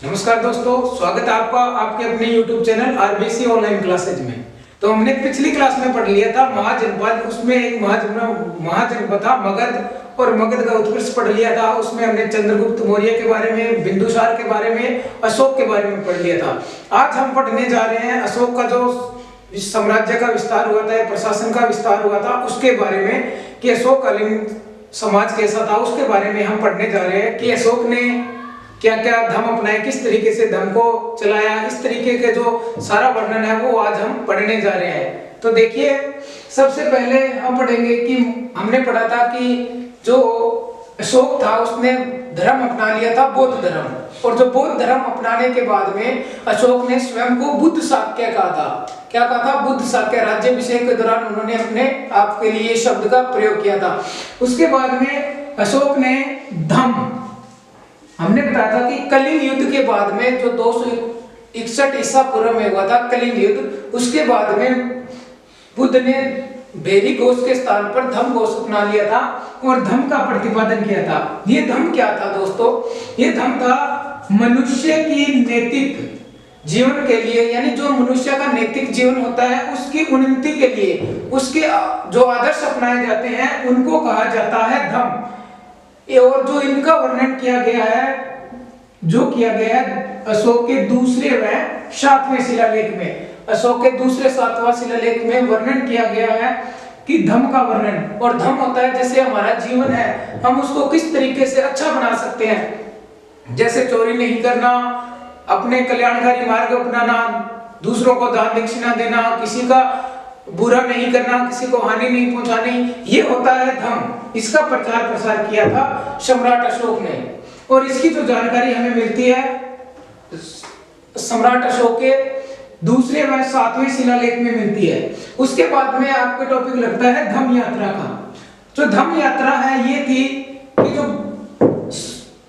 नमस्कार दोस्तों, स्वागत है आपका आपके अपने YouTube channel RBC online classes में। तो हमने पिछली क्लास में पढ़ लिया था महाजनपद। उसमें एक महाजनपद था मगध, और मगध का उत्कर्ष पढ़ लिया था। उसमें हमने चंद्रगुप्त मौर्य के बारे में, बिंदुसार के बारे में, अशोक के बारे में पढ़ लिया था। आज हम पढ़ने जा रहे हैं अशोक का जो साम्राज्य का विस्तार हुआ था, प्रशासन का विस्तार हुआ था, उसके बारे में कि अशोककालीन समाज कैसा था, उसके बारे में हम पढ़ने जा रहे हैं कि अशोक ने क्या क्या धर्म अपनाए, किस तरीके से धर्म को चलाया। इस तरीके के जो सारा वर्णन है वो आज हम पढ़ने जा रहे हैं। तो देखिए, सबसे पहले हम पढ़ेंगे कि हमने पढ़ा था कि जो अशोक था उसने धर्म अपना लिया था बौद्ध धर्म, और जो बौद्ध धर्म अपनाने के बाद में अशोक ने स्वयं को बुद्ध शाक्य कहा था। क्या कहा था? बुद्ध शाक्य। राज्याभिषेक के दौरान उन्होंने अपने आप के लिए शब्द का प्रयोग किया था। उसके बाद में अशोक ने धम्म, हमने बताया था कि कलिंग युद्ध के बाद में जो 261 ईसा पूर्व में हुआ था कलिंग युद्ध, उसके बाद में बुद्ध ने भेरी घोष के स्थान पर धम्म घोष अपना लिया था और धम्म का प्रतिपादन किया था। ये धम्म क्या था दोस्तों? ये धम्म था मनुष्य की नैतिक जीवन के लिए, यानी जो मनुष्य का नैतिक जीवन होता है उसकी उन्नति के लिए उसके जो आदर्श अपनाए जाते हैं उनको कहा जाता है धम्म। और जो इनका वर्णन किया गया है अशोक के दूसरे व 7वें शिलालेख में। अशोक के दूसरे 7वां शिलालेख में वर्णन किया गया है कि धम्म का वर्णन। और धम्म होता है जैसे हमारा जीवन है, हम उसको किस तरीके से अच्छा बना सकते हैं। जैसे चोरी नहीं करना, अपने कल्याणकारी मार्ग अपनाना, दूसरों को दान दक्षिणा देना, किसी का बुरा नहीं करना, किसी को हानि नहीं पहुंचानी, ये होता है धम्म। इसका प्रचार प्रसार किया था सम्राट अशोक ने, और इसकी जो जानकारी हमें मिलती है सम्राट अशोक के दूसरे व 7वें शिलालेख में मिलती है। उसके बाद में आपको टॉपिक लगता है धम्म यात्रा का। जो धम्म यात्रा है ये थी कि जो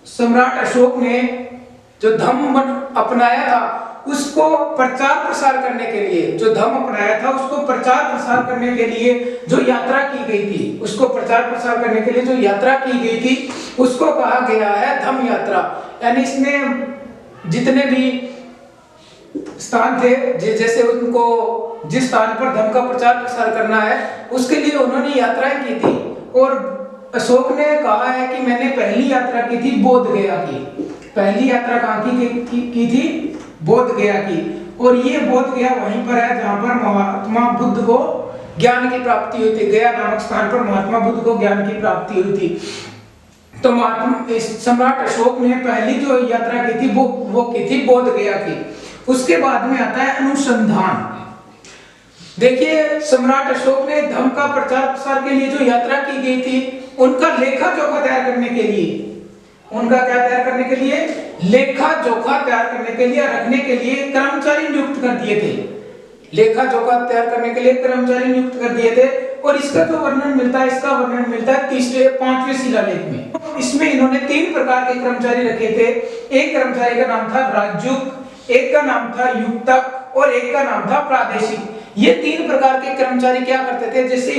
सम्राट अशोक ने जो धम्म अपनाया था उसको प्रचार प्रसार करने के लिए, जो धम्म अपनाया था उसको प्रचार प्रसार करने के लिए जो यात्रा की गई थी, उसको प्रचार प्रसार करने के लिए जो यात्रा की गई थी उसको कहा गया है धम्म यात्रा। यानी इसमें जितने भी स्थान थे, जैसे उनको जिस स्थान पर धम्म का प्रचार प्रसार करना है उसके लिए उन्होंने यात्राएं की थी। और अशोक ने कहा है कि मैंने पहली यात्रा की थी बोध गया की। पहली यात्रा कहाँ की थी? बोध गया की। और ये बोध गया वहीं पर है जहां पर महात्मा बुद्ध को ज्ञान की प्राप्ति हुई थी। गया नामक स्थान पर महात्मा बुद्ध को ज्ञान की प्राप्ति हुई थी। तो सम्राट अशोक ने पहली जो यात्रा की थी वो की थी बोध गया की। उसके बाद में आता है अनुसंधान। देखिए, सम्राट अशोक ने धम्म का प्रचार प्रसार के लिए जो यात्रा की गई थी उनका लेखा जोखा तैयार करने के लिए, उनका क्या तैयार करने के लिए? लेखा जोखा तैयार करने के लिए, रखने के लिए कर्मचारी नियुक्त कर दिए थे। लेखा जोखा तैयार करने के लिए कर्मचारी नियुक्त कर दिए थे। और इसका जो वर्णन मिलता है, इसका वर्णन मिलता है 5वें शिलालेख में। इसमें इन्होंने 3 प्रकार के कर्मचारी रखे थे। एक कर्मचारी का नाम था राजयुक्त, एक का नाम था युक्तक और एक का नाम था प्रादेशिक। ये 3 प्रकार के कर्मचारी क्या करते थे? जैसे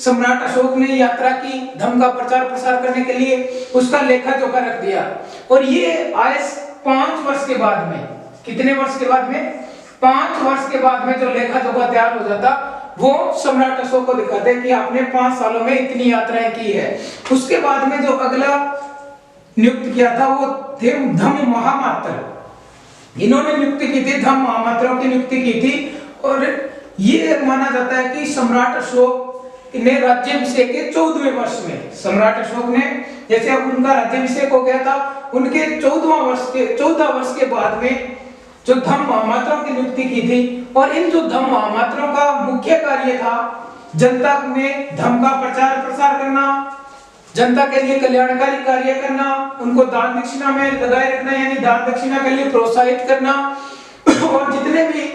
सम्राट अशोक ने यात्रा की धम्म का प्रचार प्रसार करने के लिए, उसका लेखा जोखा रख दिया। और ये आए 5 वर्ष के बाद में। कितने वर्ष के बाद में? 5 वर्ष के बाद में जो लेखा जोखा तैयार हो जाता वो सम्राट अशोक को दिखाते कि आपने 5 सालों में इतनी यात्राएं की है। उसके बाद में जो अगला नियुक्त किया था वो थे धम्म महामात्र। इन्होंने नियुक्ति की थी, धम्म महामात्रों की नियुक्ति की थी। और ये माना जाता है कि सम्राट अशोक ने राज्याभिषेक के 14वें वर्ष में, सम्राट अशोक ने जैसे अब उनका राज्याभिषेक हो गया था, उनके 14 वर्ष के बाद में जो धम्म महामात्रों की नियुक्ति की थी। और इन जो धम्म महामात्रों का मुख्य कार्य था जनता में धम्म का प्रचार प्रसार करना, जनता के लिए कल्याणकारी कार्य करना, उनको दान दक्षिणा में लगाए रखना, यानी दान दक्षिणा के लिए प्रोत्साहित करना, और जितने भी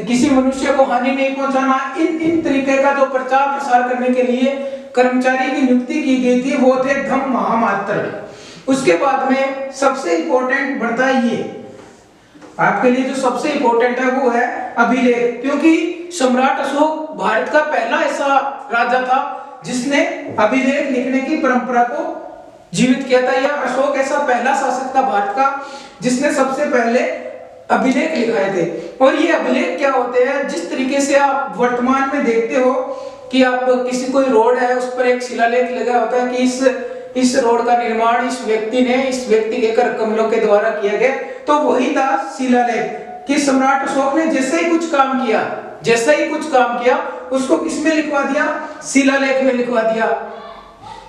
किसी मनुष्य को हानि नहीं पहुंचाना, इन तरीके का जो प्रचार प्रसार करने के लिए कर्मचारी की नियुक्ति की गई थी वो थे धम्म महामात्र। उसके बाद में सबसे इंपॉर्टेंट बढ़ता है ये आपके लिए, जो सबसे इंपॉर्टेंट है वो है अभिलेख। क्योंकि सम्राट अशोक भारत का पहला ऐसा राजा था जिसने अभिलेख लिखने की परंपरा को जीवित किया था। यह अशोक ऐसा पहला शासक था भारत का जिसने सबसे पहले अभिलेख लिखाए थे। और ये अभिलेख क्या होते हैं, जिस तरीके से आप वर्तमान में देखते हो कि आप किसी कोई रोड है उस पर एक शिलालेख लगा होता है कि इस रोड का निर्माण इस व्यक्ति के कर कमलों के द्वारा किया गया, तो वही था शिलालेख कि सम्राट अशोक ने जैसे ही कुछ काम किया उसको किसमें लिखवा दिया, शिलालेख में लिखवा दिया।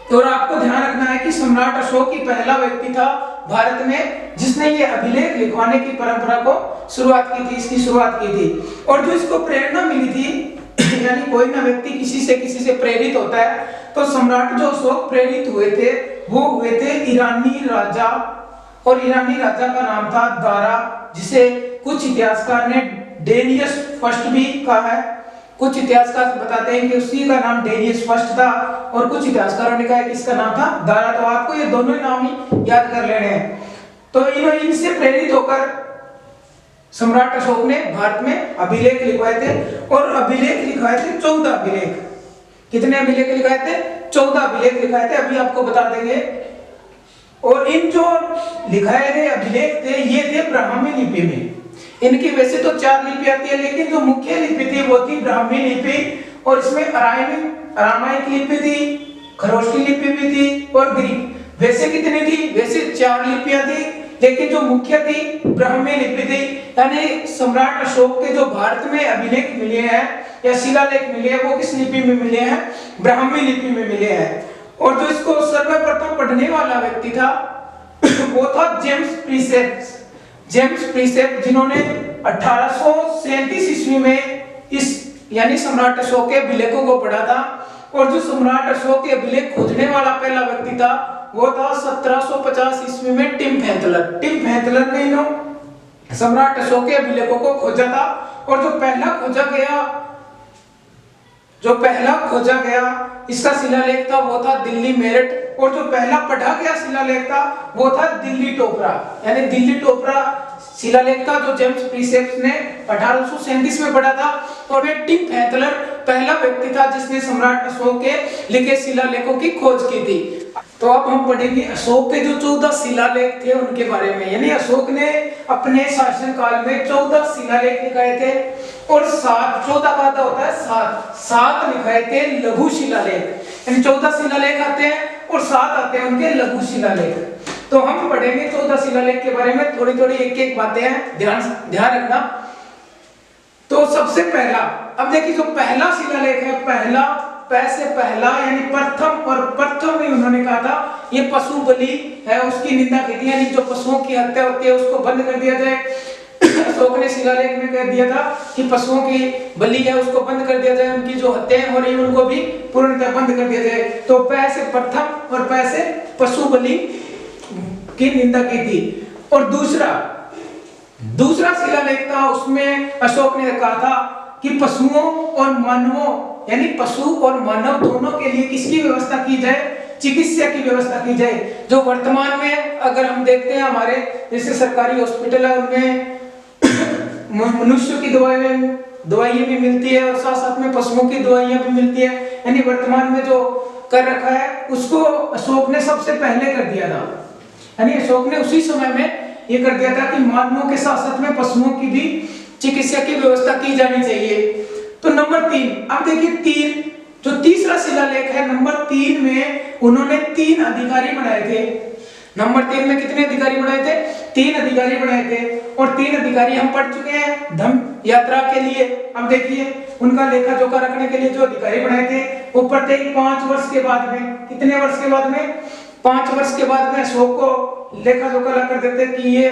और आपको ध्यान रखना है कि सम्राट अशोक ही पहला व्यक्ति था भारत में जिसने ये अभिलेख लिखवाने की परंपरा को शुरुआत की थी। और जो इसको प्रेरणा मिली थी यानी कोई ना व्यक्ति किसी से प्रेरित होता है, तो सम्राट जो अशोक प्रेरित हुए थे वो हुए थे ईरानी राजा, और ईरानी राजा का नाम था दारा, जिसे कुछ इतिहासकार ने डेनियस फर्स्ट भी कहा है। कुछ इतिहासकार बताते हैं कि उसी का नाम डेनियस फर्स्ट था, और कुछ इतिहासकारों ने कहा कि इसका नाम था दारा। तो आपको ये दोनों ही नाम ही याद कर लेने हैं। तो इनसे प्रेरित होकर सम्राट अशोक ने भारत में अभिलेख लिखवाए थे, और अभिलेख लिखवाए थे 14 अभिलेख। कितने अभिलेख लिखाए थे? 14 अभिलेख लिखाए थे, अभी आपको बता देंगे। और इन जो लिखाए गए अभिलेख थे ये थे ब्राह्मी लिपि में। इनकी वैसे तो 4 लिपि आती है, लेकिन जो मुख्य लिपि थी वो थी ब्राह्मी लिपि, और इसमें अरामाइक लिपि थी, खरोष्टी लिपि भी थी, और ग्रीक। वैसे कितनी थी? वैसे 4 लिपियां थी, लेकिन जो मुख्य थी ब्राह्मी लिपि थी। यानी सम्राट अशोक के जो भारत में अभिलेख मिले हैं या शिलालेख मिले हैं वो किस लिपि में मिले हैं? ब्राह्मी लिपि में मिले हैं। और जो इसको सर्वप्रथम पढ़ने वाला व्यक्ति था वो था जेम्स प्रीसेप्ट, जिन्होंने 1837 ईस्वी में इस यानी सम्राट अशोक के अभिलेखों को पढ़ा था। और जो सम्राट अशोक के अभिलेख खोजने वाला पहला व्यक्ति था वो था 1750 ईस्वी में टिम फैंथलर ने सम्राट अशोक के अभिलेखों को खोजा था। और जो पहला खोजा गया इसका शिलालेख था वो था दिल्ली मेरठ, और जो पहला पढ़ा गया शिलालेख था वो था दिल्ली टोपरा, यानी दिल्ली टोपरा शिलालेख था जो जेम्स प्रीसेप्ट ने 1837 में पढ़ा था। और वे टिम फैंथलर पहला व्यक्ति था जिसने सम्राट अशोक के लिखे शिलालेखों की खोज की थी। तो अब हम पढ़ेंगे अशोक के जो 14 शिलालेख थे उनके बारे में। यानी अशोक ने अपने शासनकाल में 14 शिलालेख लिखाए थे, और 14 का होता है 7 लिखाए थे लघु शिलालेख। यानी 14 शिलालेख आते हैं और 7 आते हैं उनके लघु शिलालेख। तो हम पढ़ेंगे 14 शिलालेख के बारे में, थोड़ी एक बातें हैं, ध्यान रखना। तो सबसे पहला, अब देखिए जो पहला शिलालेख है, पहला यानी प्रथम, और प्रथम में उन्होंने कहा था ये पशु बलि है उसकी निंदा की थी, यानी जो पशुओं की हत्या होती है उसको बंद कर दिया जाए। अशोक ने शिलालेख में कह दिया था कि पशुओं की बलि है उसको बंद कर दिया जाए, उनकी जो हत्याएं हो रही है उनको भी पूर्णतः बंद कर दिया जाए। तो पै से प्रथम और पै से पशु बलि की निंदा की थी। और दूसरा शिलालेख था, उसमें अशोक ने कहा था कि पशुओं और मानवों यानी पशु और मानव दोनों के लिए किसकी व्यवस्था की जाए? चिकित्सा की व्यवस्था की जाए। जो वर्तमान में अगर हम देखते हैं हमारे जैसे सरकारी हॉस्पिटल है उनमें मनुष्य की दवाइयां भी मिलती है और साथ में पशुओं की दवाइयां भी मिलती है। यानी वर्तमान में जो कर रखा है उसको अशोक ने सबसे पहले कर दिया था। यानी अशोक ने उसी समय में ये कर दिया था कि मानवों के साथ में पशुओं की भी चिकित्सा की व्यवस्था की जानी चाहिए। तो नंबर 3, अब देखिए जो तीसरा शिलालेख है नंबर 3 में उन्होंने 3 अधिकारी बनाए थे। नंबर 3 में कितने अधिकारी बनाए थे? 3 अधिकारी बनाए थे, और 3 अधिकारी हम पढ़ चुके हैं धम्म यात्रा के लिए। अब देखिए उनका लेखा जोखा रखने के लिए जो अधिकारी बनाए थे वो प्रत्येक 5 वर्ष के बाद में, कितने वर्ष के बाद में? 5 वर्ष के बाद में अशोक को लेखा जोखा ला कर देते कि ये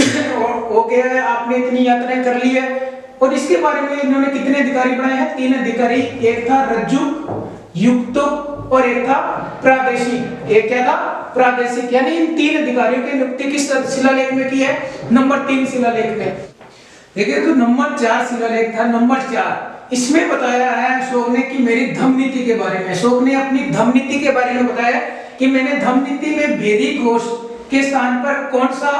हो गया है, आपने इतनी यात्राएं कर ली है। और इसके बारे में इन्होंने कितने अधिकारी बनाए हैं? 3 अधिकारी, एक था रज्जुक, युक्तुक और एक था प्रादेशिक। एक क्या था? प्रादेशिक। यानी इन 3 अधिकारियों की नियुक्ति किस शिलालेख में की है? नंबर 3 शिलालेख में। देखिए तो नंबर 4 शिलालेख था। नंबर 4 इसमें बताया है अशोक ने कि मेरी धम्म नीति के बारे में। अशोक ने अपनी धम्म नीति के बारे में बताया कि मैंने धम्म नीति में भेरी घोष के स्थान पर कौन सा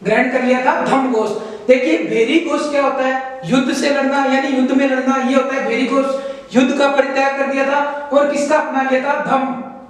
ग्रहण कर लिया था? धम्म घोष। देखिए भेरी घोष क्या होता है? युद्ध से लड़ना, यानी युद्ध में लड़ना, ये होता है भेरी घोष। युद्ध का परित्याग कर दिया था और किसका अपना लिया था?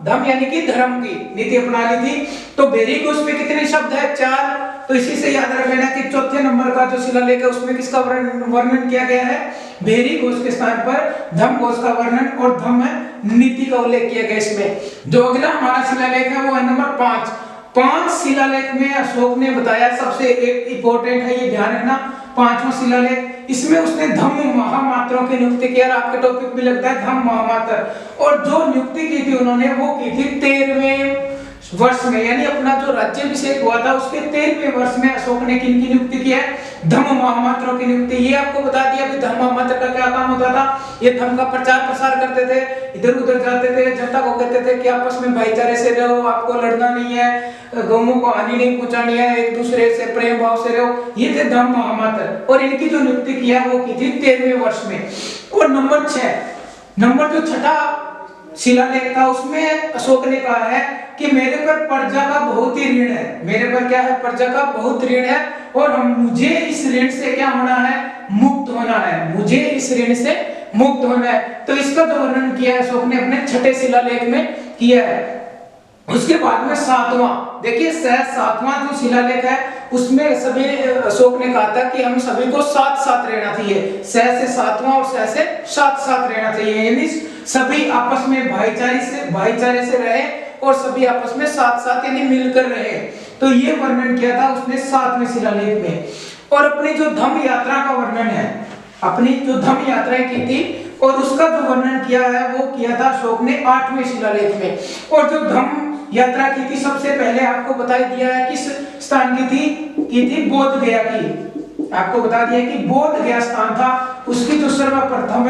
धम यानी कि धर्म की नीति अपना ली थी। तो भेरी घोष में कितने शब्द है? 4। तो इसी से याद रख लेना कि चौथे नंबर का जो शिलालेख है उसमें किसका वर्णन किया गया है? भेरी घोष के स्थान पर धम घोष का वर्णन और धम नीति का उल्लेख किया गया इसमें। जो अगला हमारा शिलालेख है वो है नंबर 5। 5 शिलालेख में अशोक ने बताया, सबसे एक इंपॉर्टेंट है ये ध्यान रखना, 5वां शिलालेख, इसमें उसने धम्म महामात्रों की नियुक्ति किया। आपके टॉपिक भी लगता है धम्म महामात्र, और जो नियुक्ति की थी उन्होंने वो की थी 13वें वर्ष में, यानी अपना जो राज्याभिषेक हुआ था उसके 13वें वर्ष में अशोक ने किनकी नियुक्ति की है? धम्म महामात्रों की नियुक्ति। ये आपको बता दिया कि धम्म महामात्र का क्या काम होता था? ये धम्म का प्रचार प्रसार करते थे, इधर उधर जाते थे, जनता को कहते थे कि आपस में भाईचारे से रहो, आपको लड़ना नहीं है, गौओं को हानि नहीं पहुंचानी है, एक दूसरे से प्रेम भाव से रहो। ये थे धम्म महामात्र, और इनकी जो नियुक्ति किया वो की थी 13वें वर्ष में। और नंबर 6, नंबर जो छठा शिलालेख था उसमें अशोक ने कहा है कि मेरे पर प्रजा का बहुत ही ऋण है। मेरे पर क्या है? प्रजा का बहुत ऋण है, और मुझे इस ऋण से क्या होना है? मुक्त होना है। मुझे इस ऋण से मुक्त होना है। तो इसका जो वर्णन किया है अशोक ने अपने छठे शिलालेख में किया है। उसके बाद में 7वां, देखिए 7वां जो शिलालेख है उसमें सभी अशोक ने कहा था कि हम सभी को साथ साथ रहना चाहिए। 6 से 7वां और 6 से 7 रहना चाहिए, यानी सभी आपस में भाईचारे से रहे और सभी आपस में साथ साथ यानी मिलकर रहे। तो ये वर्णन किया था उसने 7वें शिलालेख में। और अपनी जो धम्म यात्रा का वर्णन है, अपनी जो धम्म यात्राएं की थी और उसका जो वर्णन किया है वो किया था अशोक ने 8वें शिलालेख में। और जो धम्म यात्रा की थी सबसे पहले आपको बता दिया है किस स्थान की थी बोध गया की। आपको बता दिया कि बोध गया स्थान था, उसकी जो सर्वप्रथम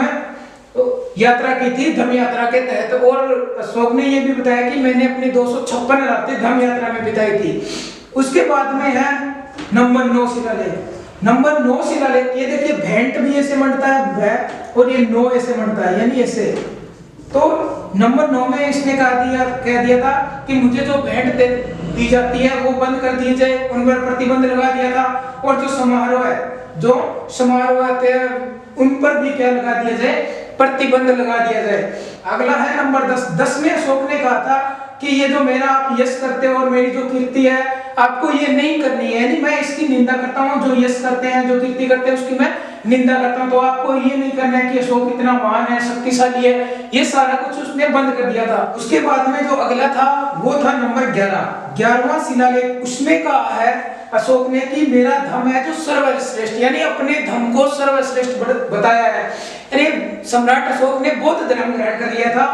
यात्रा की थी धम्म यात्रा के तहत। और अशोक ने यह भी बताया कि मैंने अपनी 256 रातें धम्म यात्रा में बिताई थी। उसके बाद में है नंबर 9 शिलालेख। नंबर 9 शिलालेख, ये देखिए भेंट भी ऐसे मंडता है और ये 9 ऐसे मंडता है, यानी ऐसे। तो नंबर 9 में इसने कह दिया था कि मुझे जो भेंट दी जाती है वो बंद कर दी जाए, उन पर प्रतिबंध लगा दिया था। और जो समारोह आते हैं उन पर भी क्या लगा दिया जाए? प्रतिबंध लगा दिया जाए। अगला है नंबर 10। 10 में अशोक ने कहा था कि ये जो मेरा आप यश करते हो और मेरी जो कीर्ति है आपको ये नहीं करनी है, यानी मैं इसकी निंदा करता हूँ। जो यश करते हैं, जो कीर्ति करते हैं उसकी मैं निंदा करता हूँ। तो आपको ये नहीं करना है कि अशोक इतना महान है, शक्तिशाली है, ये सारा कुछ उसने बंद कर दिया था। उसके बाद में जो अगला था वो था नंबर 11वां शिलालेख। उसमें कहा है अशोक ने कि मेरा धर्म है जो सर्वश्रेष्ठ, यानी अपने धर्म को सर्वश्रेष्ठ बताया है। यानी सम्राट अशोक ने बौद्ध धर्म ग्रहण कर लिया था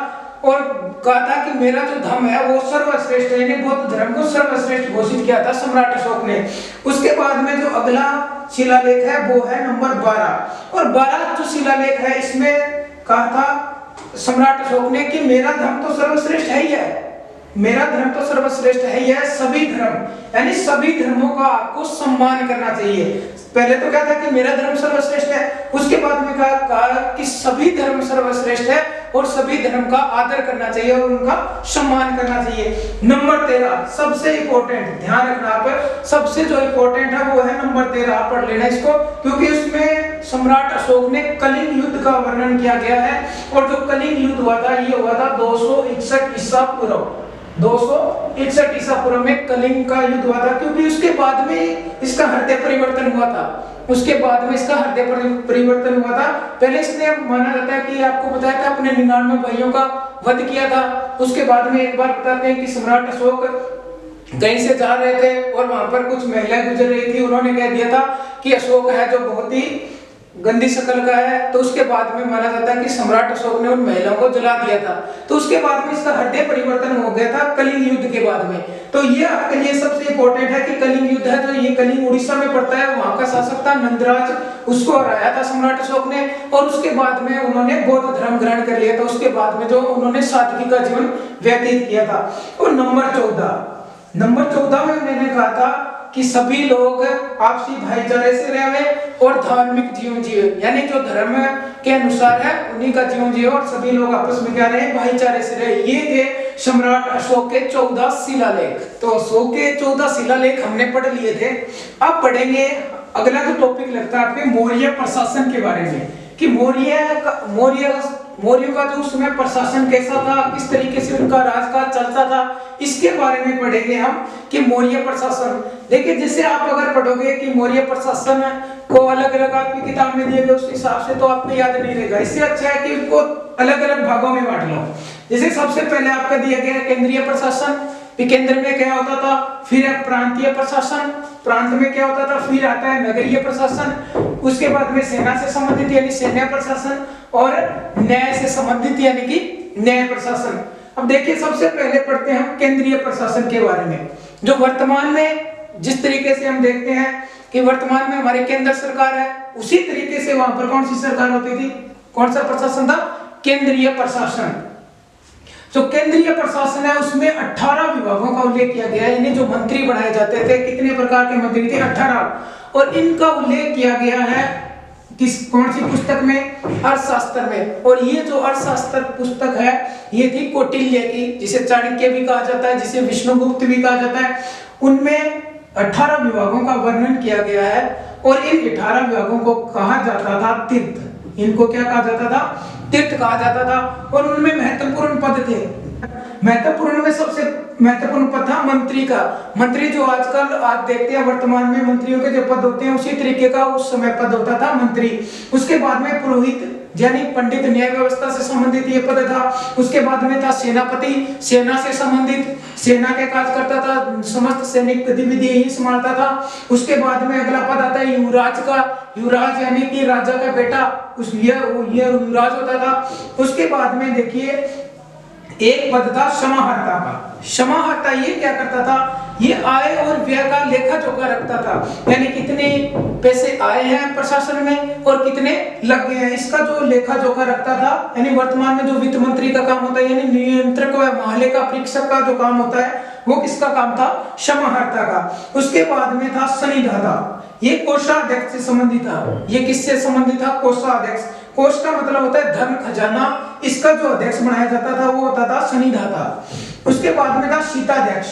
और कहा था कि मेरा जो धर्म है वो सर्वश्रेष्ठ है, यानी बौद्ध धर्म को सर्वश्रेष्ठ घोषित किया था सम्राट अशोक ने। उसके बाद में जो अगला शिलालेख है वो है नंबर 12। और 12 जो शिलालेख है इसमें कहा था सम्राट अशोक ने कि मेरा धर्म तो सर्वश्रेष्ठ है ही है, मेरा धर्म तो सर्वश्रेष्ठ है यह सभी धर्म, यानी सभी धर्मों का आपको सम्मान करना चाहिए। पहले तो क्या था कि मेरा धर्म सर्वश्रेष्ठ है, उसके बाद में कहा कि सभी धर्म सर्वश्रेष्ठ है और सभी धर्म का आदर करना चाहिए और उनका सम्मान करना चाहिए। नंबर 13 सबसे इंपॉर्टेंट, ध्यान रखना आप, सबसे जो इंपॉर्टेंट है वो है नंबर 13। आप पढ़ लेना इसको, क्योंकि उसमें सम्राट अशोक ने कलिंग युद्ध का वर्णन किया गया है। और जो कलिंग युद्ध हुआ था ये हुआ था 261 ईसा पूर्व, 261 ईसा पूर्व में कलिंग का युद्ध हुआ था। क्योंकि उसके बाद में इसका हृदय परिवर्तन हुआ था, उसके बाद में इसका हृदय परिवर्तन हुआ था। पहले इसने माना जाता है कि आपको बताया था अपने 99 भाइयों का वध किया था। उसके बाद में एक बार बताते हैं कि सम्राट अशोक कहीं से जा रहे थे और वहां पर कुछ महिलाएं गुजर रही थी, उन्होंने कह दिया था कि अशोक है जो बहुत ही गंदी शक्ल का है। तो उसके बाद में माना जाता है कि सम्राट अशोक ने उन महिलाओं को जला दिया था। तो उसके बाद में इसका हृदय परिवर्तन हो गया था कलिंग युद्ध के बाद में। तो ये आपके लिए सबसे इंपॉर्टेंट है कि कलिंग युद्ध है जो ये कलिंग उड़ीसा में पड़ता है, वहां का शासक था नंदराज, उसको हराया था सम्राट अशोक ने। और उसके बाद में उन्होंने बौद्ध धर्म ग्रहण कर लिया था। उसके बाद में जो उन्होंने सादगी का जीवन व्यतीत किया था। और नंबर 14 में मैंने कहा था कि सभी लोग आपसी भाईचारे से रहे और धार्मिक जीवन जिए, यानी जो धर्म के अनुसार है उन्हीं का जीवन जिए और सभी लोग आपस में क्या रहे, भाईचारे से रहे। ये थे सम्राट अशोक के 14 शिलालेख। तो अशोक के 14 शिलालेख हमने पढ़ लिए थे। अब पढ़ेंगे अगला जो टॉपिक लगता है आपके मौर्य प्रशासन के बारे में, कि मौर्य मौर्यों का जो उस समय प्रशासन कैसा था, किस तरीके से उनका राजकाज चलता था, इसके बारे में पढ़ेंगे हम कि मौर्य प्रशासन। देखिए जैसे आप अगर पढ़ोगे कि मौर्य प्रशासन को अलग अलग आपकी किताब में दिए गए उस हिसाब से तो आपको याद नहीं रहेगा। इससे अच्छा है कि उनको अलग अलग भागों में बांट लो। जैसे सबसे पहले आपका दिया गया है केंद्रीय प्रशासन, केंद्र में क्या होता था, फिर प्रांतीय प्रशासन, प्रांत में क्या होता था, फिर आता है नगरीय प्रशासन, उसके बाद में सेना से संबंधित यानी सैन्य प्रशासन, और न्याय से संबंधित यानी कि न्याय प्रशासन। अब देखिए सबसे पहले पढ़ते हैं हम केंद्रीय प्रशासन के बारे में, जो वर्तमान में जिस तरीके से हम देखते हैं कि वर्तमान में हमारी केंद्र सरकार है, उसी तरीके से वहां पर कौन सी सरकार होती थी, कौन सा प्रशासन था, केंद्रीय प्रशासन। जो केंद्रीय प्रशासन है उसमें 18 विभागों का उल्लेख किया गया है, यानी जो मंत्री बनाए जाते थे, कितने प्रकार के मंत्री थे, 18, और इनका उल्लेख किया गया है किस कौन सी पुस्तक में, अर्थशास्त्र में। और ये जो अर्थशास्त्र पुस्तक है ये थी कौटिल्य की, जिसे चाणक्य भी कहा जाता है, जिसे विष्णुगुप्त भी कहा जाता है। उनमें 18 विभागों का वर्णन किया गया है, और इन 18 विभागों को कहा जाता था तीर्थ। इनको क्या कहा जाता था, तीर्थ कहा जाता था। और उनमें महत्वपूर्ण पद थे, महत्वपूर्ण में सबसे महत्वपूर्ण पद था मंत्री का। मंत्री जो आजकल आप देखते हैं वर्तमान में मंत्रियों के जो पद होते हैं उसी तरीके का उस समय पद होता था मंत्री। उसके बाद में पुरोहित यानी पंडित, न्याय व्यवस्था से संबंधित ये पद था। उसके बाद में था सेनापति, सेना से संबंधित, सेना के काज करता था, समस्त सैनिक गतिविधि यही संभालता था। उसके बाद में अगला पद आता है युवराज का, युवराज यानी कि राजा का बेटा, उस ये युवराज होता था। उसके बाद में देखिए एक पद था समाहर्ता का। समाहर्ता ये क्या करता था, ये आय और व्यय का लेखा जोखा रखता था, यानी कितने पैसे आए हैं प्रशासन में और कितने लग गए हैं, इसका जो लेखा जोखा रखता था। यानी वर्तमान में जो वित्त मंत्री का काम होता है, यानी नियंत्रक व महालेखा परीक्षक का जो काम होता है वो किसका काम था, समाहर्ता का। उसके बाद में था सनिधाता, ये कोषाध्यक्ष से संबंधित था। ये किससे संबंधित था, कोषाध्यक्ष। कोष का मतलब होता है धन खजाना, इसका जो अध्यक्ष बनाया जाता था वो होता था सनिधाता। उसके बाद में था सीताध्यक्ष,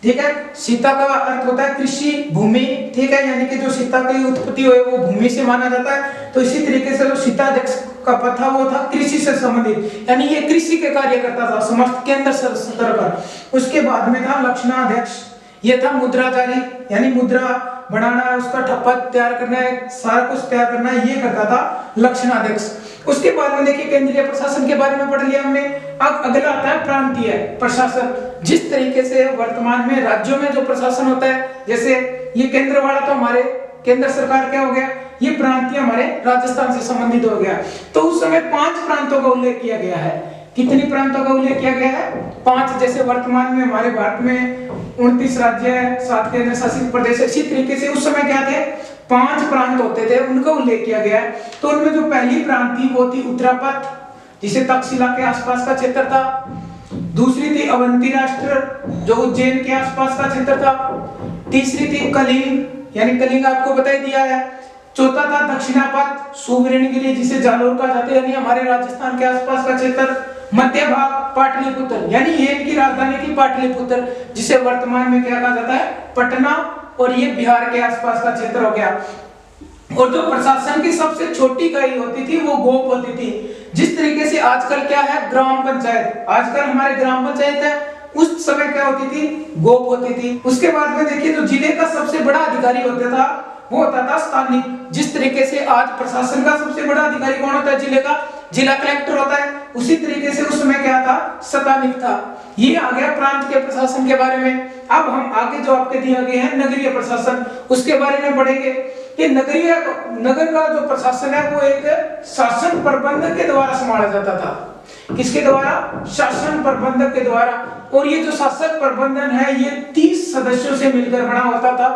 ठीक है, सीता का अर्थ होता है कृषि भूमि, ठीक है, यानी कि जो सीता की उत्पत्ति हुई वो भूमि से माना जाता है। तो इसी तरीके से जो सीताध्यक्ष का पद था वो था कृषि से संबंधित, यानी ये कृषि के कार्य करता था समस्त केंद्र स्तर पर। उसके बाद में था लक्षणाध्यक्ष, ये था मुद्रा जारी, यानी मुद्रा बनाना है, उसका ठप्पा तैयार करना है, सारा कुछ तैयार करना है, ये करता था लक्षणाध्यक्ष। उसके बाद में देखिए केंद्रीय प्रशासन के बारे में पढ़ लिया हमने। अब अगला आता है प्रांतीय प्रशासन। जिस तरीके से वर्तमान में राज्यों में जो प्रशासन होता है, जैसे ये केंद्र वाला तो हमारे केंद्र सरकार क्या हो गया, ये प्रांतीय हमारे राजस्थान से संबंधित हो गया। तो उस समय 5 प्रांतों का उल्लेख किया गया है। कितनी प्रांतों का उल्लेख किया गया है, 5। जैसे वर्तमान में हमारे भारत में 29 राज्य है, 7 केंद्र शासित प्रदेश है, इसी तरीके से उस समय क्या थे, 5 प्रांत होते थे, उनका उल्लेख किया गया है। तो उनमें जो पहली प्रांत थी वो थी उत्तरापथ, जिसे तक्षशिला के आसपास का क्षेत्र था। दूसरी थी अवंती राष्ट्र, जो उज्जैन के आसपास का क्षेत्र था। तीसरी थी कलिंग, यानी कलिंग आपको बता ही दिया है। चौथा था दक्षिणापथ, सुवर्णगिरी, जिसे जालोर कहा जाता है, यानी हमारे राजस्थान के आसपास का क्षेत्र। मध्य भाग पाटलिपुत्र, यानी ये इनकी राजधानी थी पाटलिपुत्र, जिसे वर्तमान में क्या कहा जाता है, पटना, और ये बिहार के आसपास का क्षेत्र हो गया। और जो प्रशासन की सबसे छोटी इकाई होती थी वो गोप होती थी। जिस तरीके से आजकल क्या है ग्राम पंचायत, आजकल हमारे ग्राम पंचायत है, उस समय क्या होती थी, गोप होती थी। उसके बाद में देखिए जो जिले का सबसे बड़ा अधिकारी होता था वो होता था स्थानिक। जिस तरीके से आज प्रशासन का सबसे बड़ा अधिकारी कौन होता है जिले का, जिला कलेक्टर होता है, उसी तरीके से उस समय क्या था, स्थानिक था। ये आ गया प्रांत के प्रशासन के बारे में। अब हम आगे जो आपके दिया गए हैं नगरीय प्रशासन, उसके बारे में पढ़ेंगे। कि नगर का जो प्रशासन है वो एक शासन प्रबंधक के द्वारा संभाला जाता था। किसके द्वारा, शासन प्रबंधक के द्वारा। और ये जो शासक प्रबंधन है ये 30 सदस्यों से मिलकर बना होता था,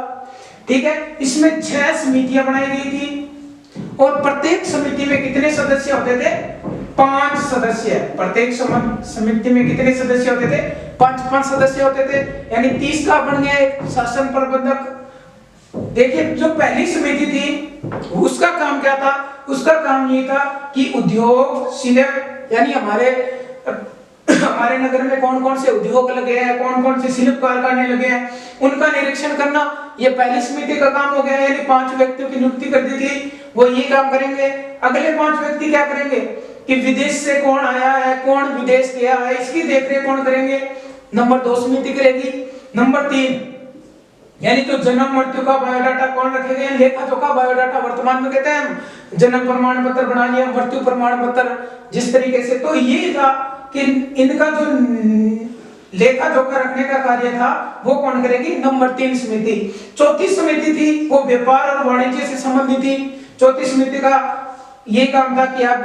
ठीक है। इसमें 6 समितियां बनाई गई थी, और प्रत्येक समिति में कितने सदस्य होते थे, 5 सदस्य। प्रत्येक समिति में कितने सदस्य होते थे, 5 सदस्य होते थे, यानी 30 का बन गया एक शासन प्रबंधक। देखिए जो पहली समिति थी उसका काम क्या था, उसका काम ये था कि उद्योग शिल्प, यानी हमारे नगर में कौन कौन से उद्योग लगे हैं, कौन कौन से शिल्प कारखाने लगे हैं, उनका निरीक्षण करना, ये पहली समिति का काम हो गया। यानी 5 व्यक्तियों की नियुक्ति कर दी थी, वो ये काम करेंगे। अगले 5 व्यक्ति क्या करेंगे, कि विदेश से कौन आया है, कौन विदेश गया है, इसकी देखरेख कौन करेंगे? नंबर 2 समिति करेगी। नंबर 3 यानी तो जन्म मृत्यु का बायोडाटा कौन रखेगा? लेखा जोखा बायोडाटा वर्तमान में कहते हैं जन्म प्रमाण पत्र बना लिया, मृत्यु प्रमाण पत्र, जिस तरीके से। तो ये था कि इनका जो लेखा जोखा रखने का कार्य था वो कौन करेगी? नंबर 3 समिति। चौथी समिति थी वो व्यापार और वाणिज्य से संबंधित थी। चौथी समिति का ये काम था कि आप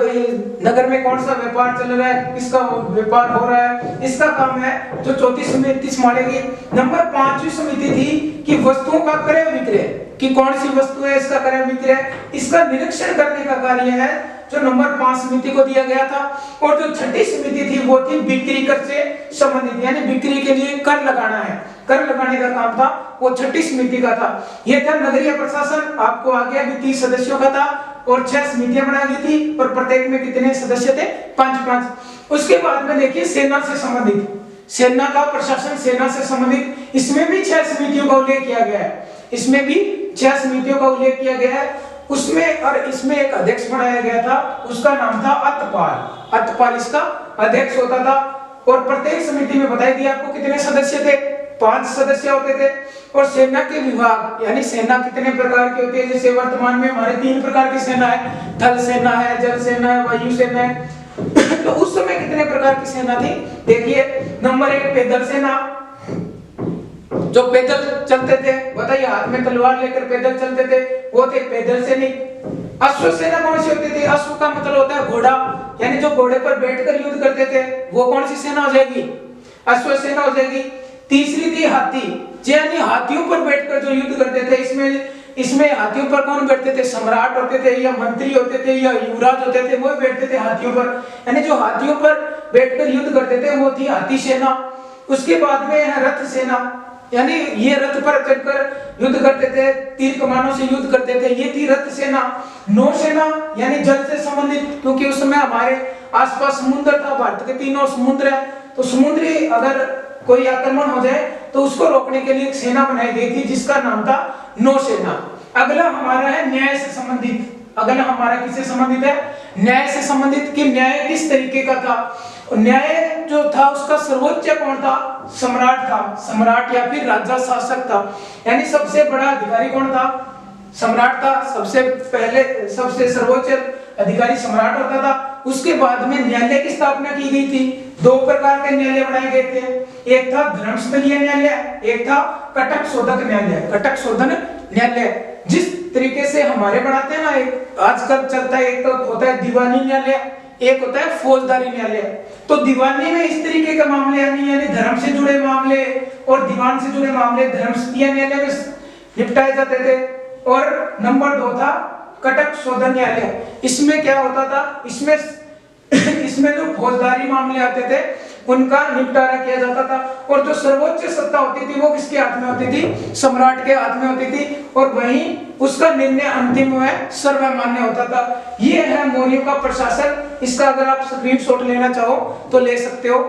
नगर में कौन सा व्यापार चल रहा है, किसका व्यापार हो रहा है, इसका काम है जो चौथी समिति संभालेगी। नंबर 5वीं समिति थी कि वस्तुओं का क्रय विक्रय, कि कौन सी वस्तु है इसका क्रय विक्रय, इसका निरीक्षण करने का कार्य है जो नंबर 5 समिति को दिया गया था। और जो छठी समिति थी वो थी बिक्री कर से संबंधित, यानी बिक्री के लिए कर लगाना है, कर लगाने का काम था, वो छठी समिति का था। यह था नगरीय प्रशासन, आपको आगे अभी 30 सदस्यों का था और 6 समितियां बनाई गई थी और प्रत्येक में कितने सदस्य थे? 5-5। उसके बाद में देखिए सेना से संबंधित, सेना का प्रशासन, सेना से संबंधित, इसमें भी 6 समितियों का उल्लेख किया गया है, इसमें भी 6 समितियों का उल्लेख किया गया है। उसमें और इसमें एक अध्यक्ष बनाया गया था, उसका नाम था अतपाल। अतपाल इसका अध्यक्ष होता था। और प्रत्येक समिति में बताई दिया आपको कितने सदस्य थे? 5 सदस्य होते थे। और सेना के विभाग, यानी सेना कितने प्रकार की होती है? जैसे वर्तमान में हमारे 3 प्रकार की सेना है, थल सेना है, जल सेना है, वायु सेना है। तो उस समय कितने प्रकार की सेना थी? देखिए, नंबर 1 पैदल सेना, जो पैदल चलते थे, बताइए, हाथ में तलवार लेकर पैदल चलते थे, वो थे पैदल सैनिक। अश्व सेना कौन सी होती थी? अश्व का मतलब होता है घोड़ा, यानी जो घोड़े पर बैठकर युद्ध करते थे, वो कौन सी सेना हो जाएगी? अश्व सेना हो जाएगी। तीसरी थी हाथी, यानी हाथियों पर बैठकर जो युद्ध करते थे। इसमें हाथियों पर कौन बैठते थे? सम्राट होते थे या मंत्री होते थे या युवराज होते थे, वो बैठते थे हाथियों पर, यानी जो हाथियों पर बैठकर युद्ध करते थे वो थी हाथी सेना। उसके बाद में है रथ सेना, यानी ये रथ पर चढ़कर युद्ध करते थे, तीर कमानों से युद्ध करते थे, ये थी रथ सेना। नौसेना यानी जल से संबंधित, क्योंकि उस समय हमारे आसपास समुद्र था, भारत के 3 समुद्र है, तो समुद्री अगर कोई आक्रमण हो जाए तो उसको रोकने के लिए एक सेना बनाई गई थी जिसका नाम था नौसेना। अगला हमारा है न्याय से संबंधित। अगला हमारा किससे संबंधित है? न्याय से संबंधित। कि न्याय किस तरीके का था? न्याय जो था उसका सर्वोच्च कौन था? सम्राट था, सम्राट या फिर राजा शासक था, यानी सबसे बड़ा अधिकारी कौन था? सम्राट था। सबसे पहले सबसे सर्वोच्च अधिकारी सम्राट होता था। उसके बाद में न्यायालय की स्थापना की गई थी। 2 प्रकार के न्यायालय बनाए गए थे, एक था धर्मस्थलीय न्यायालय, एक था कटक शोधक न्यायालय। कटक शोधन न्यायालय जिस तरीके से हमारे बनाते हैं ना, एक आजकल चलता है, एक तो होता है दीवानी न्यायालय, एक होता है फौजदारी न्यायालय। तो दीवानी में इस तरीके के मामले यानी धर्म से जुड़े मामले और दीवान से जुड़े मामले धर्मस्थलीय न्यायालय में निपटाए जाते थे। और नंबर 2 था कटक शोधन न्यायालय। इसमें क्या होता था? इसमें जो फौजदारी मामले आते थे उनका निपटारा किया जाता था। और जो सर्वोच्च सत्ता होती थी वो किसके हाथ में होती थी? सम्राट के हाथ में होती थी। और वहीं उसका निर्णय अंतिम व सर्वमान्य होता था। ये है मौर्यों का प्रशासन। इसका अगर आप स्क्रीनशॉट लेना चाहो तो ले सकते हो।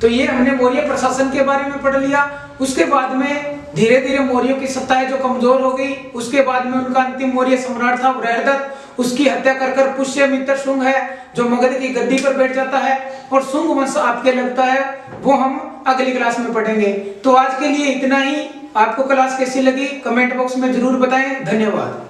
तो ये हमने मौर्य प्रशासन के बारे में पढ़ लिया। उसके बाद में धीरे धीरे मौर्यों की सत्ताएं जो कमजोर हो गई, उसके बाद में उनका अंतिम मौर्य सम्राट था वृहदत्त, उसकी हत्या कर पुष्यमित्र शुंग है जो मगध की गद्दी पर बैठ जाता है। और शुंग वंश आपके लगता है वो हम अगली क्लास में पढ़ेंगे। तो आज के लिए इतना ही। आपको क्लास कैसी लगी कमेंट बॉक्स में जरूर बताएं। धन्यवाद।